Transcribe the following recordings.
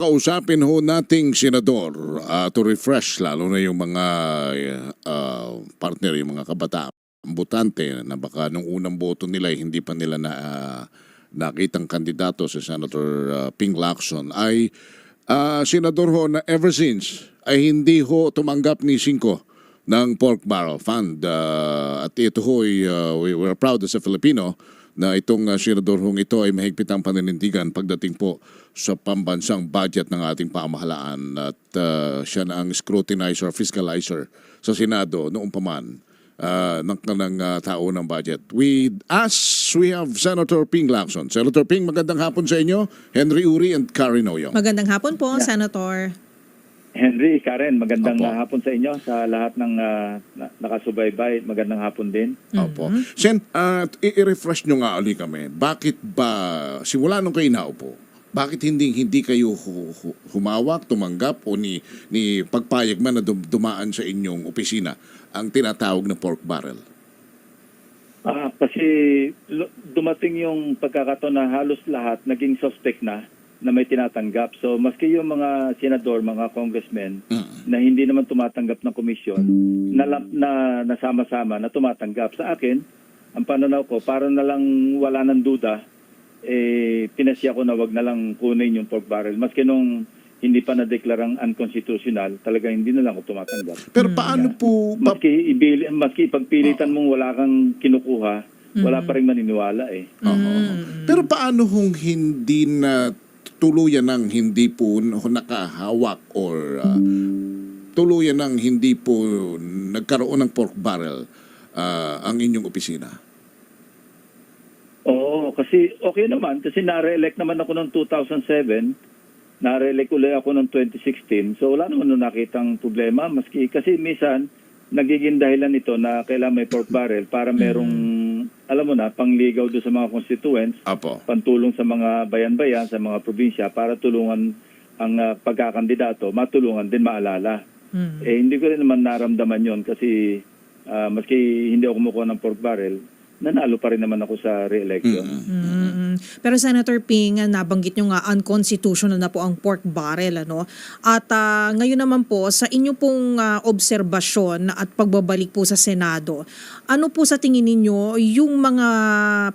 Kausapin ho nating senador to refresh lalo na yung mga partner, yung mga kabataan, botante na baka nung unang boto nila hindi pa nila nakitang kandidato sa Senator Ping Lacson ay senador ho na ever since ay hindi ho tumanggap ni Cinco ng Pork Barrel Fund. At ito ho, we're proud as a Filipino na itong senador hong ito ay mahigpit ang paninindigan pagdating po sa pambansang budget ng ating pamahalaan at siya na ang scrutinizer, fiscalizer sa Senado noong paman ng tao ng budget. We have Senator Ping Lacson. Senator Ping, magandang hapon sa inyo. Henry Uri and Karen Oyong. Magandang hapon po, Senator. Henry, Karen, magandang Opo. hapon sa inyo, sa lahat ng nakasubaybay. Magandang hapon din. Opo. Sen, i-refresh nyo nga ulit kami. Bakit ba, simula nung kayo naupo, bakit hindi kayo humawak, tumanggap o ni pagpayag man na dumaan sa inyong opisina ang tinatawag na pork barrel? Kasi dumating yung pagkakataon na halos lahat naging suspect na may tinatanggap. So maski yung mga senador, mga congressmen na hindi naman tumatanggap ng komisyon, na nasama-sama na tumatanggap. Sa akin, ang pananaw ko, para na lang wala ng duda, pinasya ko na wag na lang kunin yung pork barrel. Maski nung hindi pa na-deklarang unconstitutional, talaga hindi na lang ako tumatanggap. Pero paano po... Maski ipagpilitan mong wala kang kinukuha, wala pa rin maniniwala eh. Pero paano kung hindi na tuluyan ng hindi po nakahawak or tuluyan ng hindi po nagkaroon ng pork barrel ang inyong opisina? Oo, kasi okay naman. Kasi na-re-elect naman ako noong 2007. Na-re-elect ulit ako noong 2016. So wala naman nung nakitang problema. Maski, kasi minsan, nagiging dahilan ito na kailangan may pork barrel para merong, alam mo na, pangligaw doon sa mga constituents, Apo. pantulong sa mga bayan-bayan, sa mga probinsya, para tulungan ang pagkakandidato, matulungan din maalala. Hindi ko rin naman naramdaman yon kasi maski hindi ako kumukuha ng pork barrel, nanalo pa rin naman ako sa re-election. Pero Senator Ping, nabanggit nyo nga unconstitutional na po ang pork barrel. Ano? At ngayon naman po, sa inyo pong obserbasyon at pagbabalik po sa Senado, ano po sa tingin ninyo yung mga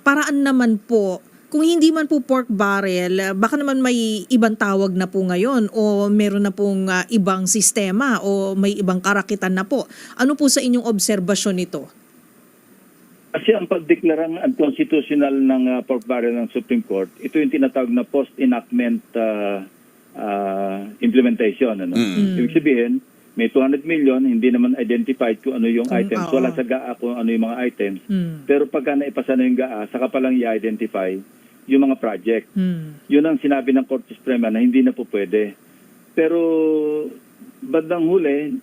paraan naman po, kung hindi man po pork barrel, baka naman may ibang tawag na po ngayon o meron na pong ibang sistema o may ibang karakitan na po. Ano po sa inyong obserbasyon nito? Kasi ang pagdeklarang unconstitutional ng pork barrel ng Supreme Court, ito yung tinatawag na post-enactment implementation. Ano? Ibig sabihin, may 200 million, hindi naman identified kung ano yung items. Wala sa GAA kung ano yung mga items. Pero pagka naipasa na yung GAA, saka palang i-identify yung mga project. Yun ang sinabi ng Korte Suprema na hindi na po pwede. Pero bandang huli,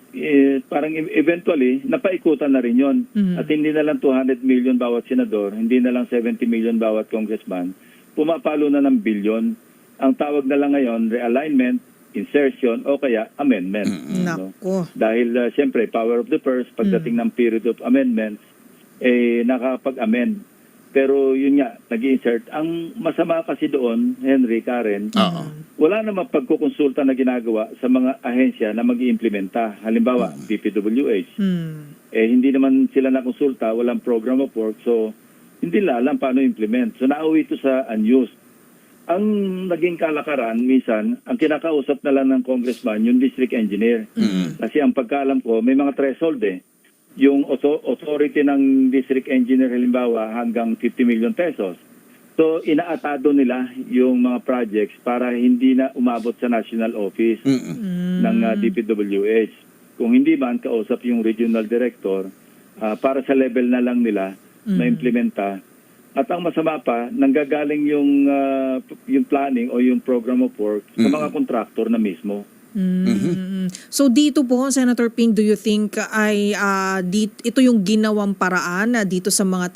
parang eventually, napaikutan na rin yun. At hindi na lang 200 million bawat senador, hindi na lang 70 million bawat congressman, pumapalo na ng billion. Ang tawag na lang ngayon, realignment, insertion, o kaya amendment. Nako. Dahil siyempre, power of the purse, pagdating ng period of amendments, nakakapag-amend. Pero yun nga, nag-insert. Ang masama kasi doon, Henry, Karen, wala namang pagkukonsulta na ginagawa sa mga ahensya na mag-iimplementa. Halimbawa, DPWH. Hindi naman sila nakonsulta, walang program of work, so hindi nila alam paano implement. So nauwi ito sa unused. Ang naging kalakaran, minsan, ang kinakausap na lang ng congressman, yung district engineer. Kasi ang pagkaalam ko, may mga threshold eh. Yung authority ng district engineer halimbawa hanggang 50 million pesos. So inaatado nila yung mga projects para hindi na umabot sa national office ng DPWH. Kung hindi man, kausap yung regional director para sa level na lang nila na implementa. At ang masama pa, nanggagaling yung planning o yung program of work sa mga contractor na mismo. So dito po, Senator Ping, do you think ay ito yung ginawang paraan dito sa mga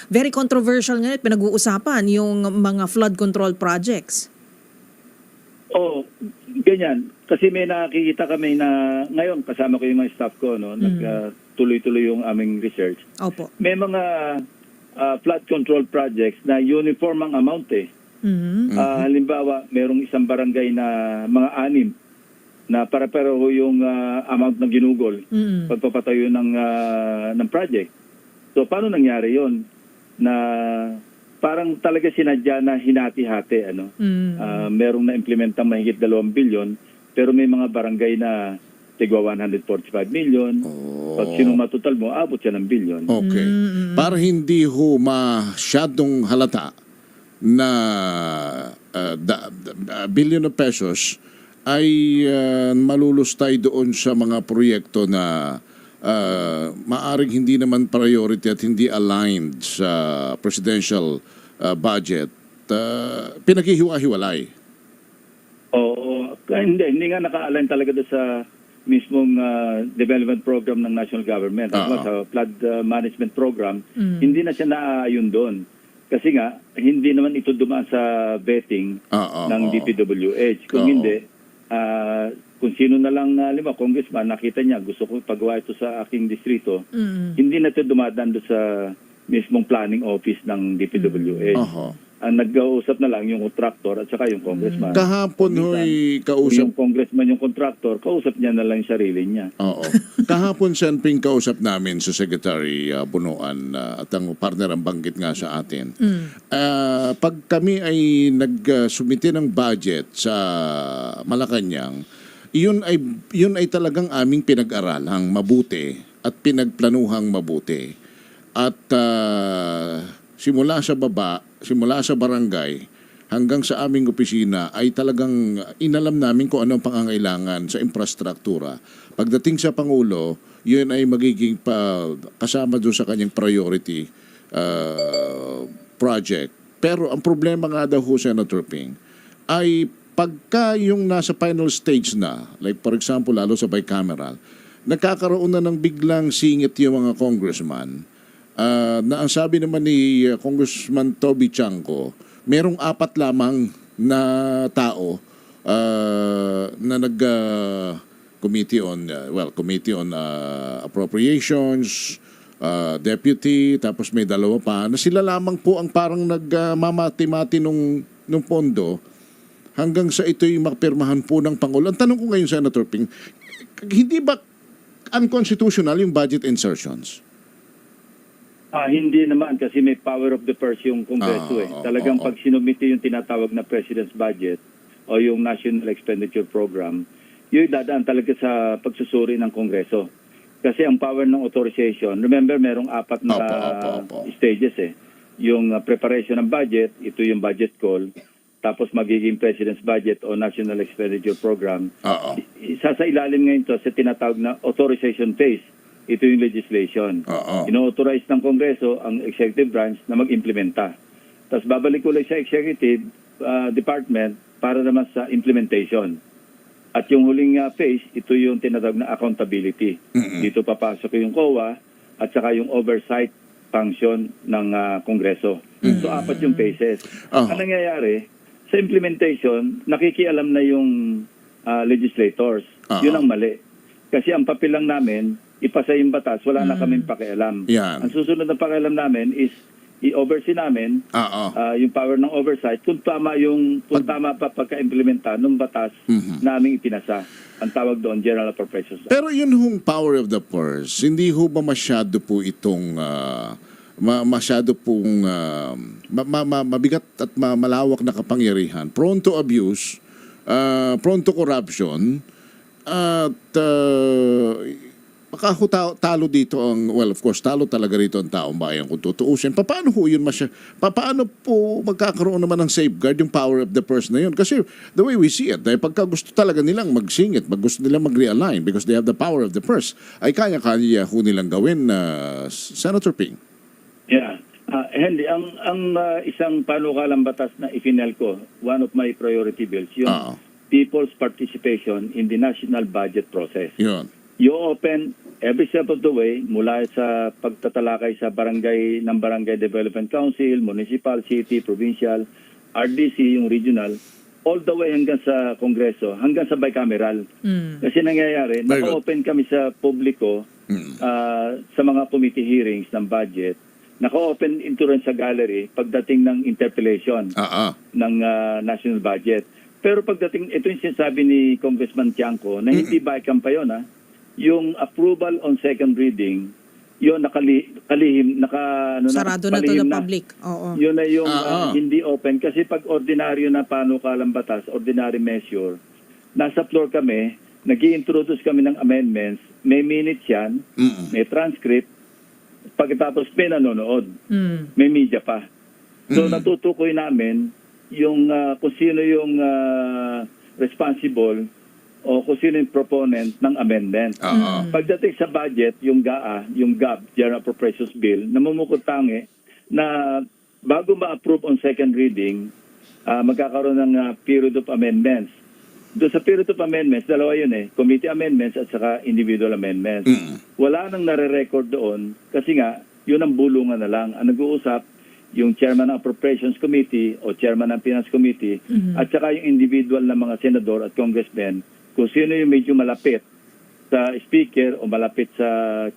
very controversial ngayon, pinag-uusapan yung mga flood control projects? Oh, ganyan. Kasi may nakikita kami na ngayon kasama ko yung mga staff ko, no, nagtuloy-tuloy yung aming research. Opo. May mga flood control projects na uniform ang amount eh. Halimbawa, merong isang barangay na mga 6 na para-pero yung amount na ginugol pagpapatayo ng project. So, paano nangyari yon na parang talaga sinadya na hinati-hati, merong na-implementang mahigit 2 bilyon, pero may mga barangay na tigwa 145 million. Pag sinumatotal mo, abot siya ng bilyon. Okay. Para hindi ho masyadong halata na billion of pesos ay malulustay doon sa mga proyekto na maaring hindi naman priority at hindi aligned sa presidential budget, pinaghihiwa-hiwalay. Oo. Hindi nga naka-align talaga doon sa mismong development program ng national government. Sa flood management program, hindi na siya naaayon doon. Kasi nga, hindi naman ito dumaan sa vetting ng DPWH. Kung hindi, kung sino na lang, congressman, nakita niya, gusto ko pagawa ito sa aking distrito, hindi na ito dumadaan doon sa mismong planning office ng DPWH. Ang nag-uusap na lang yung contractor at saka yung congressman. Kahapon ho'y kausap... Yung congressman, yung contractor, kausap niya na lang yung sarili niya. Oo. Kahapon, Senping, kausap namin sa Secretary Bunuan at ang partner ang banggit nga sa atin. Pag kami ay nagsumite ng budget sa Malacanang, yun ay talagang aming pinag-aralang mabuti at pinagplanuhang mabuti. At simula sa barangay hanggang sa aming opisina ay talagang inalam namin kung ano ang pangangailangan sa infrastruktura. Pagdating sa Pangulo, yun ay magiging kasama doon sa kanyang priority project. Pero ang problema nga daw ho, Senator Ping, ay pagka yung nasa final stage na, like for example, lalo sa bicameral, nagkakaroon na ng biglang singit yung mga congressman, na ang sabi naman ni Congressman Toby Chanco, merong 4 lamang na tao na Committee on Appropriations, Deputy, tapos may 2 pa, na sila lamang po ang parang nagmamati-mati nung pondo hanggang sa ito'y makapirmahan po ng Pangulo. Ang tanong ko ngayon, Senator Ping, hindi ba unconstitutional yung budget insertions? Hindi naman kasi may power of the purse yung Kongreso Talagang pag sinumite yung tinatawag na President's Budget o yung National Expenditure Program, yun dadaan talaga sa pagsusuri ng Kongreso. Kasi ang power ng authorization, remember merong 4 na stages Yung preparation ng budget, ito yung budget call, tapos magiging President's Budget o National Expenditure Program. Isa sa ilalim ngayon to sa tinatawag na authorization phase. Ito yung legislation. Ino-authorize ng Kongreso ang executive branch na mag-implementa. Tapos babalik ulit sa executive department para naman sa implementation. At yung huling phase, ito yung tinatawag na accountability. Dito papasok yung COA at saka yung oversight function ng Kongreso. So 4 yung phases. Ang nangyayari, sa implementation, nakikialam na yung legislators. Yun ang mali. Kasi ang papel lang namin, ipasa yung batas, wala na kaming pakialam. Ang susunod na pakialam namin is i-oversee namin yung power ng oversight kung tama pa pagka-implementa ng batas naming ipinasa. Ang tawag doon, General Appropriations. Pero yun hong power of the purse, hindi ho ba masyado po itong mabigat at malawak na kapangyarihan, prone to abuse, prone to corruption, at baka talo dito of course, talo talaga rito ang taong bayan kung tutuusin. Paano ho yun paano po magkakaroon naman ng safeguard yung power of the purse na yun? Kasi the way we see it, pagka gusto talaga nilang magsingit, gusto nilang mag-realign because they have the power of the purse, ay kaya-kaya ho nilang gawin, Senator Ping. Yeah. Henry, ang isang panukalang batas na ifinal ko, one of my priority bills, yung people's participation in the national budget process. Yun. You open every step of the way mula sa pagtatalakay sa barangay ng Barangay Development Council, municipal, city, provincial, RDC, yung regional, all the way hanggang sa Kongreso, hanggang sa bicameral. Kasi nangyayari, naka-open kami sa publiko sa mga committee hearings ng budget naka-open insurance sa gallery pagdating ng interpellation ng national budget. Pero pagdating, ito yung sinasabi ni Congressman Tiangco na hindi BICAM pa yun, yung approval on second reading, yun Sarado na to palihim the public. Oo. Yun na yung hindi open. Kasi pag ordinaryo na panukalang batas, ordinary measure, nasa floor kami, nag-i-introduce kami ng amendments, may minutes yan, may transcript, pagkatapos may nanonood, may media pa. So natutukoy namin yung kung sino yung responsible o kung sino yung proponent ng amendment. Pagdating sa budget, yung GAA, yung GAB, General Appropriations Bill, namumukutangi na bago ma-approve on second reading, magkakaroon ng period of amendments. Doon sa period of amendments, dalawa yun committee amendments at saka individual amendments. Wala nang nare-record doon kasi nga, yun ang bulungan na lang. Ang nag-uusap, yung chairman ng Appropriations Committee o chairman ng Finance Committee at saka yung individual na mga senador at congressmen kung sino yung medyo malapit sa speaker o malapit sa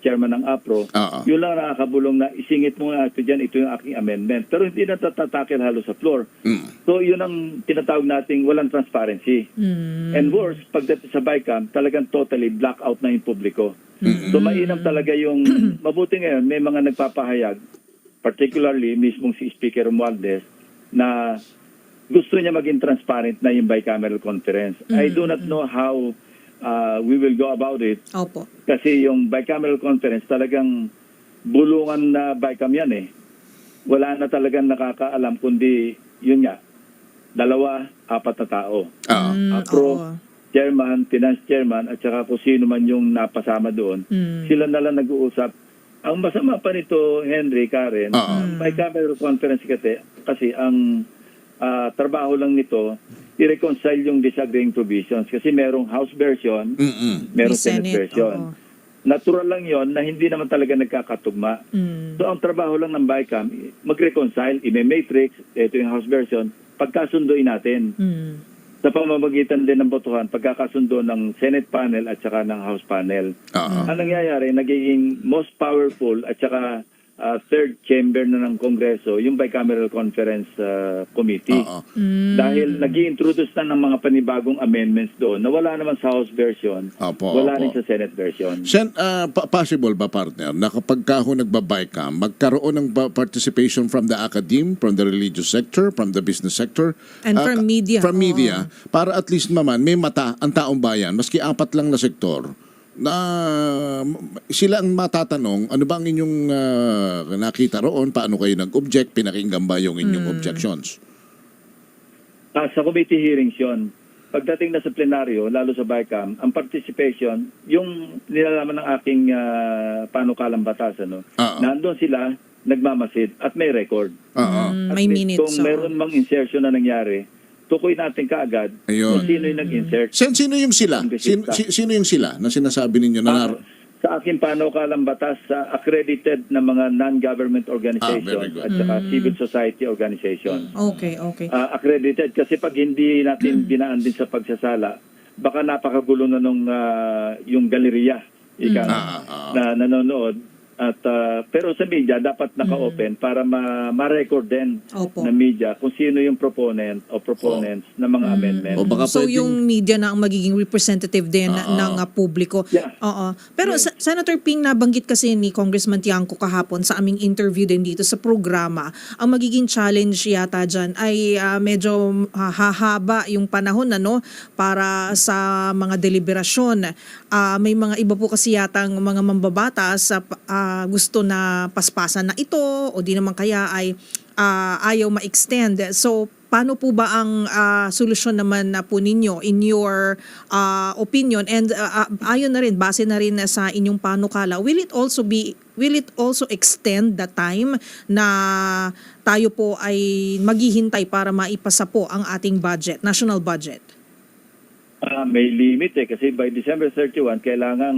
chairman ng APRO, yun lang nakakabulong na isingit mo nga ito dyan, ito yung aking amendment. Pero hindi na tatatakil halos sa floor. So yun ang tinatawag nating walang transparency. And worse, pagdating sa BICAM, talagang totally blackout na yung publiko. So mainam talaga yung, mabuti ngayon, may mga nagpapahayag, particularly mismong si Speaker Romualdez, na gusto niya maging transparent na yung bicameral conference. I do not know how we will go about it. Opo. Kasi yung bicameral conference talagang bulungan na BICAM yan Wala na talagang nakakaalam kundi yun nga, 2, 4 na tao. APRO, chairman, finance chairman, at saka kung sino man yung napasama doon. Sila na lang nag-uusap. Ang masama pa nito, Henry, Karen, bicameral conference kasi ang trabaho lang nito, i-reconcile yung disagreeing provisions kasi merong House version, merong Senate version. Natural lang yon na hindi naman talaga nagkakatugma. So ang trabaho lang ng BICAM, mag-reconcile, i-matrix, ito yung House version, pagkasunduin natin. Sa pamamagitan din ng botohan, pagkakasundo ng Senate panel at saka ng House panel. Ang nangyayari, nagiging most powerful at saka third chamber na ng Kongreso, yung bicameral conference committee. Dahil nag-i-introduce na ng mga panibagong amendments doon na wala naman sa House version, wala rin sa Senate version. Possible ba, partner, na kapag ka ho nagbabike magkaroon ng participation from the academe, from the religious sector, from the business sector, and from media. From media, para at least naman may mata ang taong bayan, maski 4 lang na sektor, na sila ang matatanong, ano ba ang inyong nakita roon, paano kayo nag-object, pinakinggan ba yung inyong objections? Sa committee hearings yun, pagdating na sa plenaryo, lalo sa BICAM, ang participation, yung nilalaman ng aking panukalang batas, nandun sila, nagmamasid, at may record. May minutes. Kung meron mang insertion na nangyari, tukoy natin kaagad kung sino yung nag-insert. Sino yung sila? Sino yung sila na sinasabi ninyo na sa aking panukalang batas, sa accredited na mga non-government organizations at saka civil society organizations. Okay. Accredited kasi pag hindi natin binaan din sa pagsasala, baka napakagulo na nung yung galeriya na nanonood. At pero sa media dapat naka-open para ma-record din ng media kung sino yung proponent o proponents ng mga amendments. So yung media na ang magiging representative din ng publiko. Pero Senator Ping, nabanggit kasi ni Congressman Tiangco kahapon sa aming interview din dito sa programa, ang magiging challenge yata dyan ay medyo hahaba yung panahon para sa mga deliberasyon. May mga iba po kasi yatang mga mambabatas gusto na paspasan na ito o di naman kaya ay ayaw ma-extend. So, paano po ba ang solusyon naman na po ninyo in your opinion? And ayon na rin, base na rin sa inyong panukala, will it also extend the time na tayo po ay maghihintay para maipasa po ang ating budget, national budget? May limit kasi by December 31 kailangan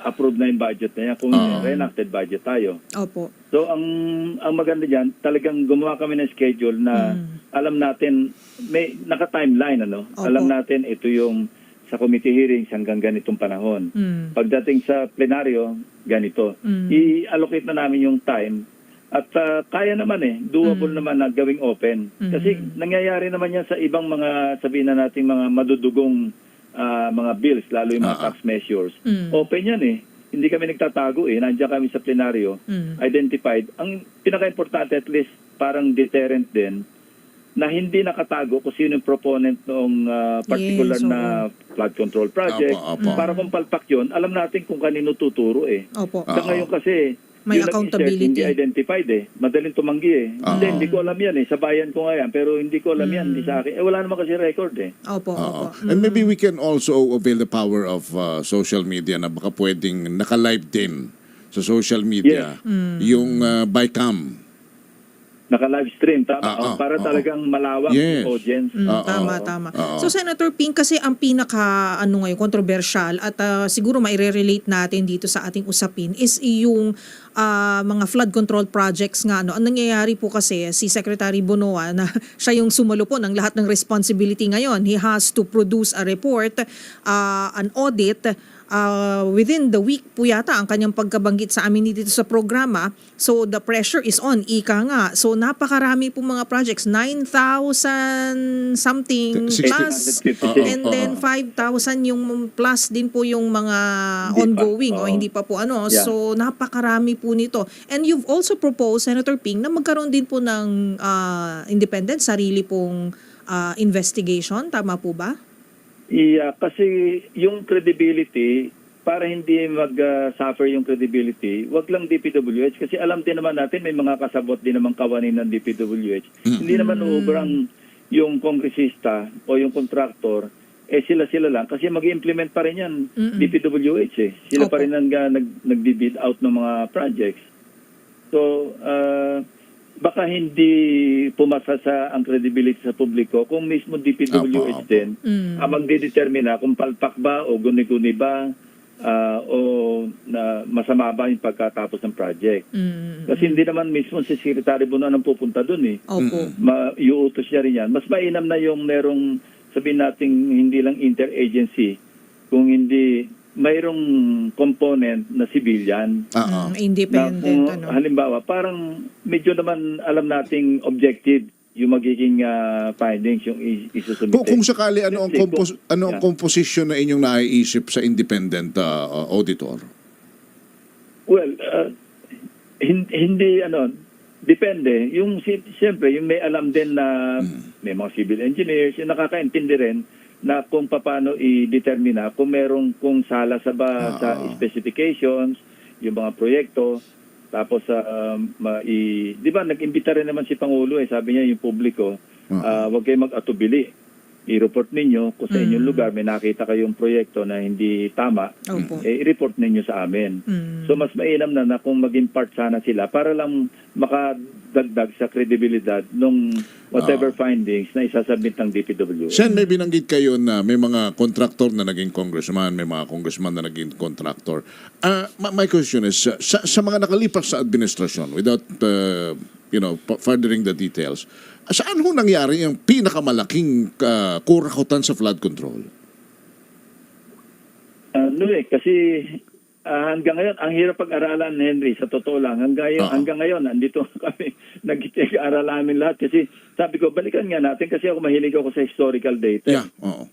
approve na yung budget na yan kung re-enacted budget tayo. Opo. So ang maganda diyan, talagang gumawa kami ng schedule na alam natin may naka-timeline Alam natin ito yung sa committee hearings hanggang ganitong panahon. Pagdating sa plenaryo, ganito. I-allocate na namin yung time At kaya naman doable naman na gawing open. Kasi nangyayari naman yan sa ibang mga, sabihin na natin, mga madudugong mga bills, lalo yung mga tax measures. Open yan Hindi kami nagtatago nandiyan kami sa plenaryo, identified. Ang pinaka-importante, at least parang deterrent din, na hindi nakatago kung sino yung proponent ng particular Yes, na flood control project. Opo. Para kung palpak yun, alam natin kung kanino tuturo Opo. Sa ngayon kasi, May yung nag-insert, accountability. hindi identified Madaling tumanggi Hindi ko alam yan Sa bayan ko nga yan. Pero hindi ko alam yan. Hindi sa akin. Wala naman kasi record Opo, opo. And maybe we can also avail the power of social media na baka pwedeng naka-live din sa social media yung bycam. Naka-live stream. Tama. Para talagang malawak Yes. yung audience. Tama. So Senator Ping, kasi ang pinaka ngayon controversial at siguro maire-relate natin dito sa ating usapin is yung mga flood control projects nga Ang nangyayari po kasi si Secretary Bonoa na siya yung sumalo po ng lahat ng responsibility ngayon. He has to produce a report, an audit within the week po yata ang kanyang pagkabanggit sa amin dito sa programa. So the pressure is on, ika nga. So napakarami po mga projects, 9,000 something 60. plus, 656. and then 5,000 yung plus din po yung mga Hindi ongoing pa. o hindi pa po Yeah. So napakarami po nito. And you've also proposed, Senator Ping, na magkaroon din po ng independent, sarili pong investigation. Tama po ba? Kasi yung credibility, para hindi mag-suffer yung credibility, wag lang DPWH kasi alam din naman natin may mga kasabot din naman kawanin ng DPWH. Hindi naman ubrang yung kongresista o yung contractor, sila lang kasi mag-implement pa rin yan DPWH Sila Opo. pa rin ang nag-bid out ng mga projects. So, baka hindi pumasa sa ang credibility sa publiko kung mismo DPWH din ang magdedetermina kung palpak ba o guni-guni ba o na masama ba yung pagkatapos ng project. Kasi hindi naman mismo si Secretary Bonoa ang pupunta dun Opo. Iuutos niya rin yan. Mas mainam na yung merong sabihin natin hindi lang interagency kung hindi mayroong component na civilian. Independent. Na kung, halimbawa, parang medyo naman alam nating objective yung magiging findings yung isusumite. Kung sakali, ano ang, ang composition na inyong naiisip sa independent auditor? Well, hindi depende. Yung siyempre, yung may alam din na may mga civil engineers, yung nakakaintindi rin na kung paano i-determina kung kung sala sa specifications, yung mga proyekto, tapos di ba nag-imbita rin naman si Pangulo sabi niya yung publiko, wag kayong mag-atubili. I-report ninyo kung sa inyong lugar may nakita kayong proyekto na hindi tama, i-report ninyo sa amin. So mas mainam na kung maging part sana sila para lang makadagdag sa kredibilidad nung whatever findings na isasabit ng DPWH. Sen, may binanggit kayo na may mga contractor na naging congressman, may mga congressman na naging contractor. My question is, sa mga nakalipas sa administrasyon, without furthering the details, saan ho nangyari yung pinakamalaking kurakutan sa flood control? Kasi hanggang ngayon, ang hirap pag-aralan, Henry, sa totoo lang. Hanggang ngayon, nandito kami, nag-aaral lahat. Kasi sabi ko, balikan nga natin kasi ako mahilig ako sa historical data. Yeah, oo.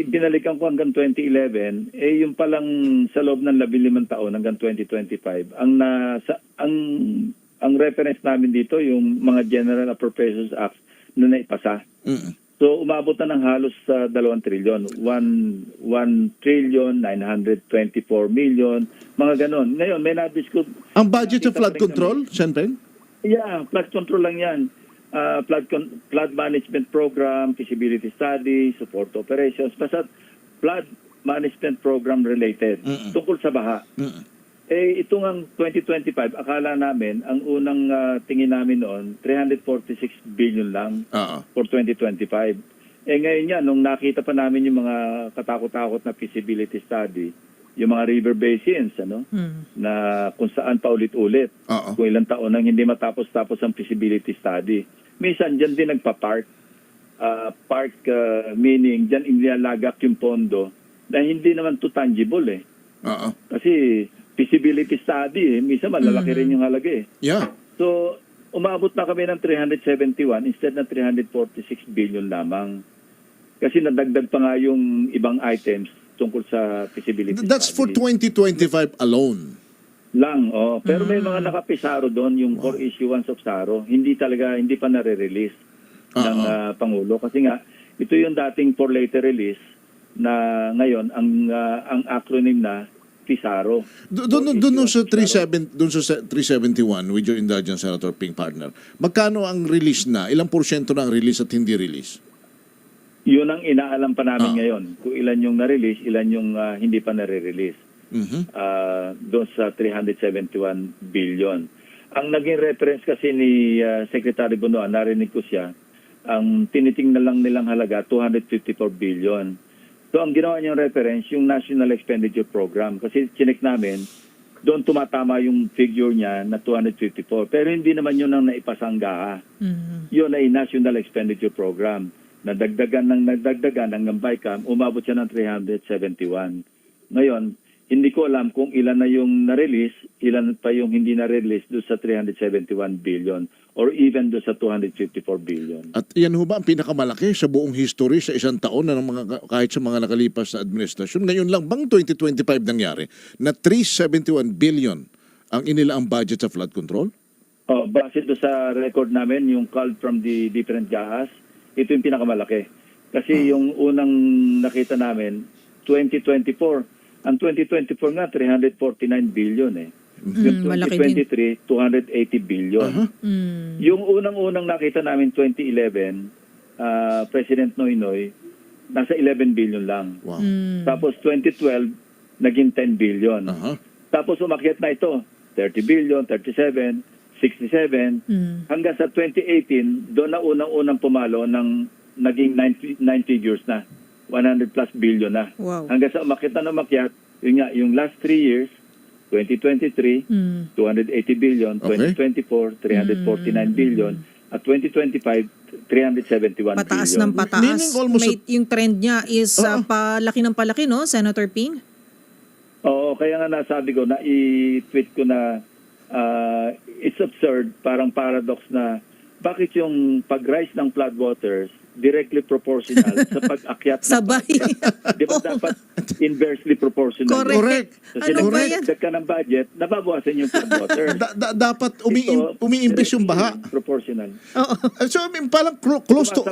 Binalikan ko hanggang 2011, yung palang sa loob ng 15 taon hanggang 2025, ang reference namin dito, yung mga General Appropriations Act na naipasa. So, umabot na ng halos sa 2 trilyon. 1 trillion, 924 million, mga ganon. Ngayon, may na-discuss. Ang budget sa flood control, Sen? Yeah, flood control lang yan. Flood management program, feasibility study, support operations, basta flood management program related, tungkol sa baha. Ito ngang 2025, akala namin, ang unang tingin namin noon, 346 billion lang for 2025. Ngayon yan, nung nakita pa namin yung mga katakot-takot na feasibility study, yung mga river basins, na kung saan pa ulit-ulit, kung ilang taon nang hindi matapos-tapos ang feasibility study. Minsan, dyan din nagpa-park. Meaning, dyan inilalagak yung pondo na hindi naman to tangible Kasi feasibility study, minsan malalaki rin yung halaga Yeah. So, umabot na kami ng 371 instead ng 346 billion lamang. Kasi nadagdag pa nga yung ibang items tungkol sa feasibility That's for study. 2025 alone. Lang, oh. Pero may mga nakapisaro doon, yung for issuance of SARO, hindi pa nare-release ng Pangulo. Kasi nga, ito yung dating for later release na ngayon, ang acronym na PISARO. Doon sa 371 with your indulgence, Senator Ping, partner, magkano ang release na? Ilang porsyento na ang release at hindi release? Yun ang inaalam pa namin ngayon. Kung ilan yung na-release, ilan yung hindi pa nare-release. Doon sa 371 billion. Ang naging reference kasi ni Secretary Bonoan, narinig ko siya, ang tinitingnan lang nilang halaga, 254 billion. So ang ginawa niyang reference, yung National Expenditure Program. Kasi chinek namin, doon tumatama yung figure niya na 254. Pero hindi naman yun ang naipasanggaha. Yun ay National Expenditure Program. Nadagdagan hanggang BICAM, umabot siya ng 371. Ngayon, hindi ko alam kung ilan na yung na-release, ilan pa yung hindi na-release doon sa 371 billion or even doon sa 254 billion. At yan ho ba ang pinakamalaki sa buong history sa isang taon na kahit sa mga nakalipas na administrasyon? Ngayon lang bang 2025 nangyari na 371 billion ang inilaang budget sa flood control? Base doon sa record namin, yung called from the different GAAs, ito yung pinakamalaki. Kasi yung unang nakita namin, 2024, ang 2024 nga, 349 billion eh. Yung malaki din. 2023, 280 billion. Yung unang-unang nakita namin, 2011, President Noynoy, nasa 11 billion lang. Wow. Tapos 2012, naging 10 billion. Tapos umakyat na ito, 30 billion, 37, 67, hanggang sa 2018, doon na unang-unang pumalo ng naging 9 figures na. 100 plus billion na. Wow. Hanggang sa umakyat, yun nga, yung last 3 years, 2023, 280 billion, Okay. 2024, 349 billion, at 2025, 371 Pataas billion. ng pataas. Meaning almost Yung trend niya is palaki ng palaki, no, Senator Ping? Oo, kaya nga nasabi ko, na-tweet ko na it's absurd, parang paradox na bakit yung pag-rise ng floodwaters directly proportional sa pag-akyat ng Sabay. Di ba dapat inversely proportional? Correct. Kasi Ano ba yan? nagdagdag ka ng budget, nababawasan yung floodwater. Dapat umiimpis yung baha. Proportional. So, I mean, parang close to...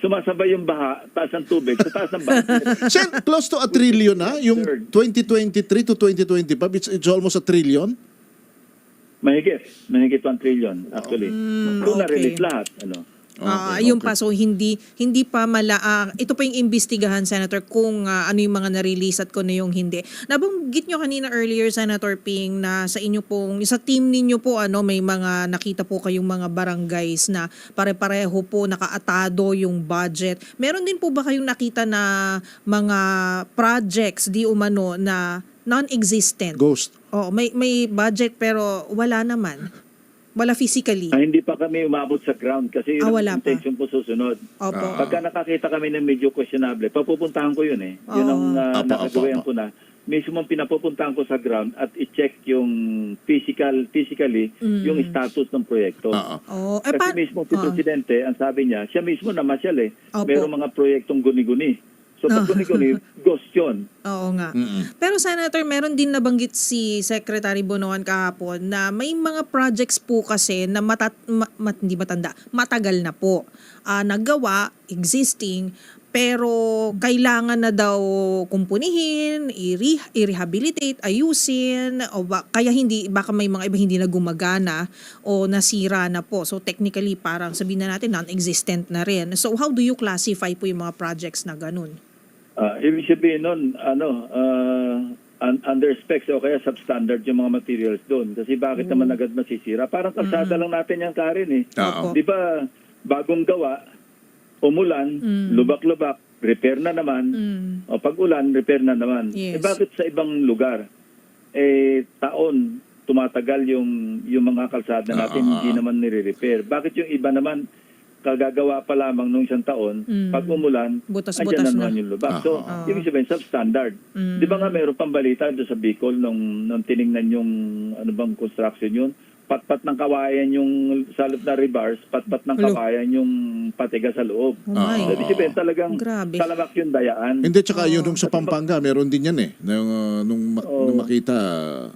Sumasabay yung baha, taas ng tubig, sa taas ng budget. Sir, close to a trillion na? Yung 2023 to 2025, it's almost a trillion? Mahigit 1 trillion actually. Kung okay. na-release lahat, Yung pa, so hindi pa ito pa yung imbestigahan, Senator, kung ano yung mga na-release at kung ano yung hindi. Nabanggit nyo kanina earlier, Senator Ping, na sa inyo pong, sa team ninyo po, may mga nakita po kayong mga barangays na pare-pareho po nakaatado yung budget. Meron din po ba kayong nakita na mga projects di umano na non-existent? Ghost. May budget pero wala naman. Wala physically. Hindi pa kami umabot sa ground kasi yun wala ang pa. intention po susunod. Opo. Pagka nakakita kami ng medyo questionable, papupuntahan ko yun eh. Yun ang nakagawayan ko na. Mismo pinapupuntahan ko sa ground at i-check yung physically yung status ng proyekto. Kasi mismo si Presidente, ang sabi niya, siya mismo namasyal eh. Opo. Merong mga proyektong guni-guni. So pag guni-guni, ghost yun. Oo nga. Pero Senator, meron din nabanggit si Secretary Bonoan kahapon na may mga projects po kasi na hindi matanda, matagal na po. Nagawa, existing, pero kailangan na daw kumpunihin, i-rehabilitate, ayusin, o kaya baka may mga iba hindi na gumagana o nasira na po. So technically, parang sabihin na natin, non-existent na rin. So how do you classify po yung mga projects na ganun? Ibig sabihin nun, under specs o kaya substandard yung mga materials doon. Kasi bakit naman agad masisira? Parang kalsada lang natin yan, Karen eh. Opo. Di ba, bagong gawa, umulan, lubak-lubak, repair na naman. O pag ulan, repair na naman. Yes. Bakit sa ibang lugar, taon, tumatagal yung mga kalsada natin, hindi naman nire-repair. Bakit yung iba naman, kagagawa pa lamang nung isang taon, pag umulan, Butas-butas andyan na naman yung lubak. So, ibig sabihin, substandard. Di ba nga mayroon pang balita doon sa Bicol nung tiningnan yung construction yun, patpat ng kawayan yung salop na rebars, patpat ng Hello. kawayan yung patiga sa loob. Oh my. Ibig sabihin talagang Grabe. talamak yung dayaan. Hindi, tsaka yun nung sa Pampanga, meron din yan eh. Nung Oo. makita,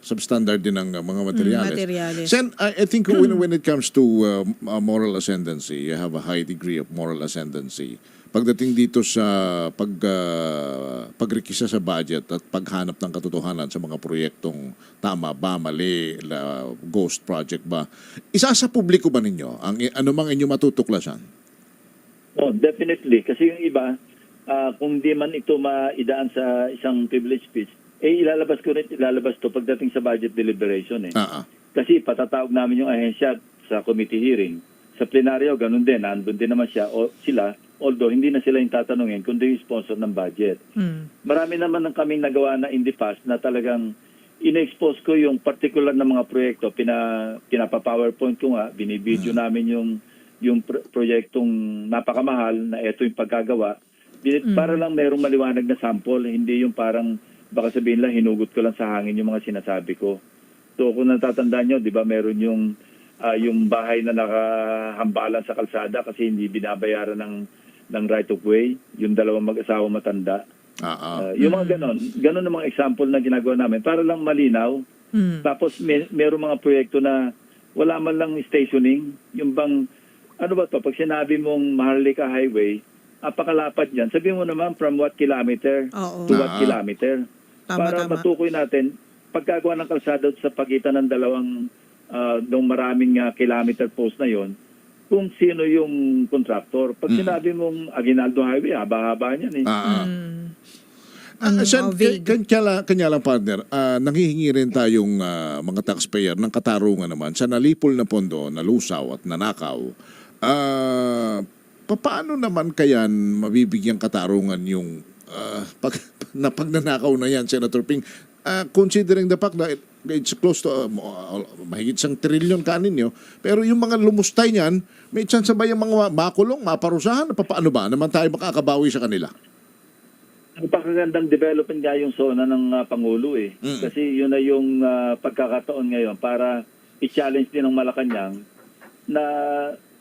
substandard din ng mga materyales. materyales. Sen, I think when it comes to moral ascendancy, you have a high degree of moral ascendancy. Pagdating dito sa pagrekisa sa budget at paghanap ng katotohanan sa mga proyektong tama ba, mali, ghost project ba, isa sa publiko ba ninyo ang ano mang inyo matutuklasan? Oh, definitely. Kasi yung iba, kung di man ito maidaan sa isang privilege speech, ilalabas to pagdating sa budget deliberation eh. Kasi patatawag namin yung ahensya sa committee hearing. Sa plenaryo, ganun din. Nandun din naman sila, although hindi na sila yung tatanungin kundi yung sponsor ng budget. Marami naman ng kaming nagawa na in the past na talagang ina-expose ko yung particular na mga proyekto. Pinapa-PowerPoint ko nga, binibideo namin yung proyektong napakamahal na ito yung paggagawa. Para lang merong maliwanag na sample, hindi yung parang baka sabihin lang hinugot ko lang sa hangin yung mga sinasabi ko. So kung natatandaan nyo, di ba meron yung bahay na nakahambalan sa kalsada kasi hindi binabayaran ng right of way, yung dalawang mag-asawa matanda. Yung mga ganon ang mga example na ginagawa namin para lang malinaw. Tapos meron mga proyekto na wala man lang stationing, yung bang ano ba to, pag sinabi mong Maharlika Highway, apakalapad yan. Sabihin mo naman from what kilometer to what kilometer. Para matukoy natin, pagkagawa ng kalsada sa pagitan ng dalawang ng maraming kilometer post na yon, kung sino yung contractor. Pag sinabi mong Aguinaldo Highway, haba-haba niyan eh. Kanya lang partner, nanghihingi rin tayong mga taxpayer ng katarungan naman sa nalipol na pondo, nalusaw at nanakaw. Paano naman kaya mabibigyan katarungan yung pag nanakaw na yan, Senator Ping? Considering the fact that it's close to mahigit 1 trillion kanin nyo, pero yung mga lumustay niyan, may chance ba yung mga makulong, maparusahan? Paano ba naman tayo makakabawi sa kanila? Ang pakagandang development nga yung zona ng Pangulo eh. Kasi yun na yung pagkakataon ngayon para i-challenge din ng Malacanang na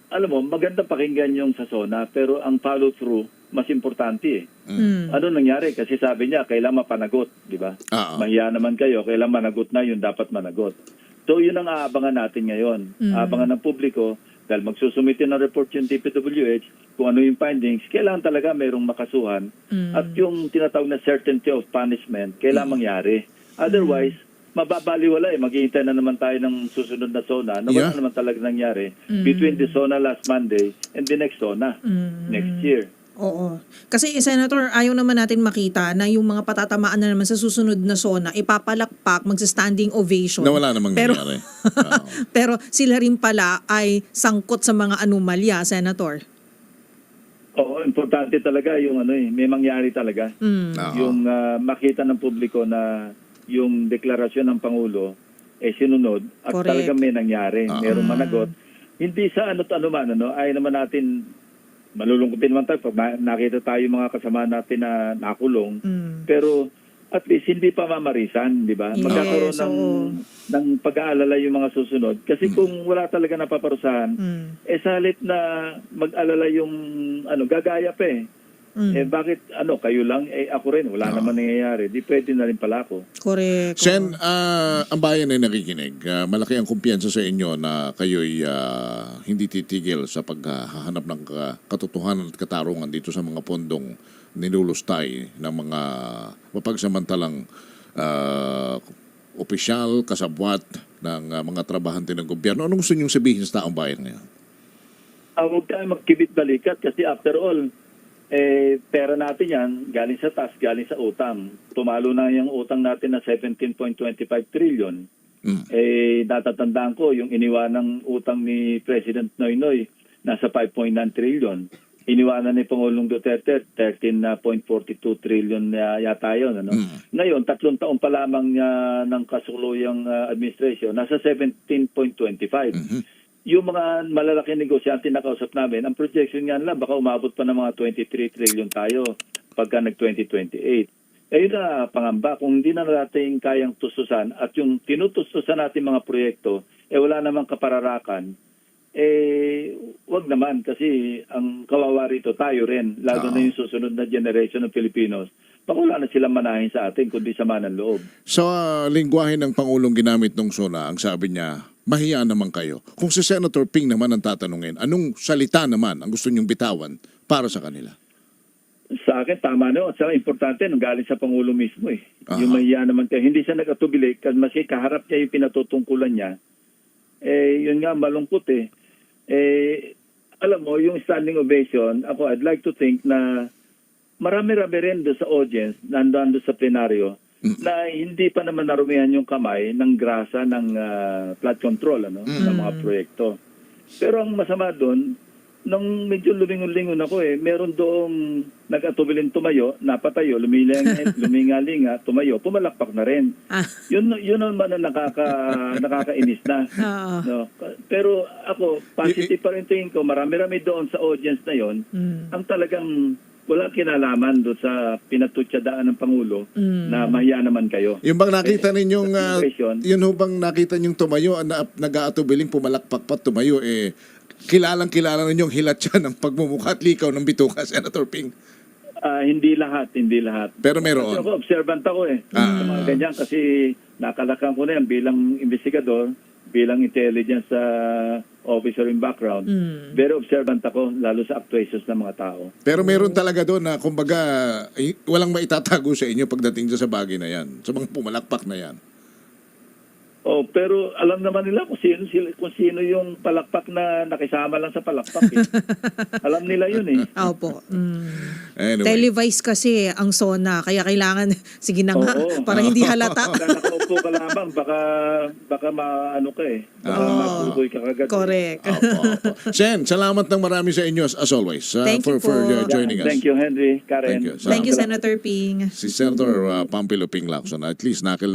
alam mo, maganda pakinggan yung sa zona pero ang follow through mas importante eh. Ano nangyari? Kasi sabi niya, kailangan mapanagot, di ba? Mahiya naman kayo, kailangan managot na yung dapat managot. So yun ang aabangan natin ngayon. Aabangan ng publiko dahil magsusumite ng report yung DPWH kung ano yung findings, kailangan talaga mayroong makasuhan at yung tinatawag na certainty of punishment, kailangan mangyari. Otherwise, mababaliwala eh. Maghihintay na naman tayo ng susunod na zona na wala naman talaga nangyari between the zona last Monday and the next zona next year. Oo. Kasi Senator, ayaw naman natin makita na yung mga patatamaan na naman sa susunod na zona, ipapalakpak, magsa-standing ovation. Na wala namang nangyari. Pero sila rin pala ay sangkot sa mga anomalya, Senator. Oo, importante talaga yung may mangyari talaga. Yung makita ng publiko na yung deklarasyon ng Pangulo sinunod at talaga may nangyari, mayroong managot. Hindi sa ano't ano man, ay naman natin malulungkutin naman tayo pag nakita tayo mga kasama natin na nakulong. Pero at least hindi pa mamarisan, di ba? Yes, Magkakaroon ng pag-aalala yung mga susunod. Kasi kung wala talaga napaparusahan, salit na mag-alala yung gagaya pa eh. Bakit kayo lang, ako rin, wala naman nangyayari. Di pwede na rin pala ako. Correct. Sen, ang bayan ay nakikinig. Malaki ang kumpiyansa sa inyo na kayo'y hindi titigil sa paghahanap ng katotohanan at katarungan dito sa mga pondong nilulustay ng mga mapagsamantalang opisyal, kasabwat ng mga trabahante ng gobyerno. Anong gusto niyong sabihin sa taong bayan ngayon? Huwag tayo magkibit balikat kasi after all, pera natin yan, galing sa tax, galing sa utang. Tumalo na yung utang natin na 17.25 trillion. Natatandaan ko, yung iniwanang utang ni President Noynoy, nasa 5.9 trillion. Iniwanan ni Pangulong Duterte, 13.42 trillion yata yun. Ngayon, 3 taon pa lamang ng kasuluyang administration, nasa 17.25. Yung mga malalaking negosyante na kausap namin, ang projection nga nila, baka umabot pa ng mga 23 trillion tayo pagka nag-2028. Yun na pangamba, kung hindi na natin kayang tustusan at yung tinutustusan natin mga proyekto, wala namang kapararakan, wag naman kasi ang kawawa rito tayo rin, lalo na yung susunod na generation ng Filipinos. Baka wala na silang manahin sa atin kundi sama ng loob. Sa lingwahe ng Pangulong ginamit nung SONA, ang sabi niya, mahiya naman kayo. Kung si Senator Ping naman ang tatanungin, anong salita naman ang gusto niyong bitawan para sa kanila? Sa akin, tama na. At saka importante, nung galing sa Pangulo mismo eh. Aha. Yung mahiya naman kayo. Hindi siya nag-atubili kasi maski kaharap niya yung pinatutungkulan niya. Yun nga, malungkot eh. Alam mo, yung standing ovation, ako, I'd like to think na marami-rami rin doon sa audience, nandun sa plenaryo, na hindi pa naman narumihan yung kamay ng grasa ng flood control, ng mga proyekto. Pero ang masama doon, nung medyo lumingon-lingon ako meron doong nag-atubilin tumayo, napatayo, luminga-linga, tumayo, pumalakpak na rin. Yun naman ang nakakainis na. No? Pero ako, positive pa rin tingin ko, marami-rami doon sa audience na yon ang talagang wala kinalaman doon sa pinatutsadaan ng Pangulo na mahiya naman kayo. Yung bang nakita ninyong, yun ho bang nakita ninyong tumayo, nag-aatubiling pumalakpak pa tumayo, kilalang-kilala ninyong hilat siya ng pagmumukha at likaw ng bituka, Senator Ping? Hindi lahat. Pero meron. Kasi ako, observant ako sa mga ganyan kasi nakalakan ko na yan bilang investigador, bilang intelligence officer in background. Very observant ako, lalo sa actuations ng mga tao. Pero meron talaga doon na, kumbaga, walang maitatago sa inyo pagdating sa bagay na yan, sa mga pumalakpak na yan. Pero alam naman nila kung sino yung palakpak na nakisama lang sa palakpak. Alam nila yun Opo. Anyway. Televise kasi ang SONA, kaya kailangan, sige na nga, para hindi halata. Baka nakaupo ka lamang, baka maano ka baka matukoy ka kagad. Correct. Opo. Sen, salamat ng marami sa inyo as always Thank you for po. joining us. Thank you, Henry, Karen. Thank you. Thank you, Senator Ping. Si Senator Pampilo Ping Lacson, at least nakil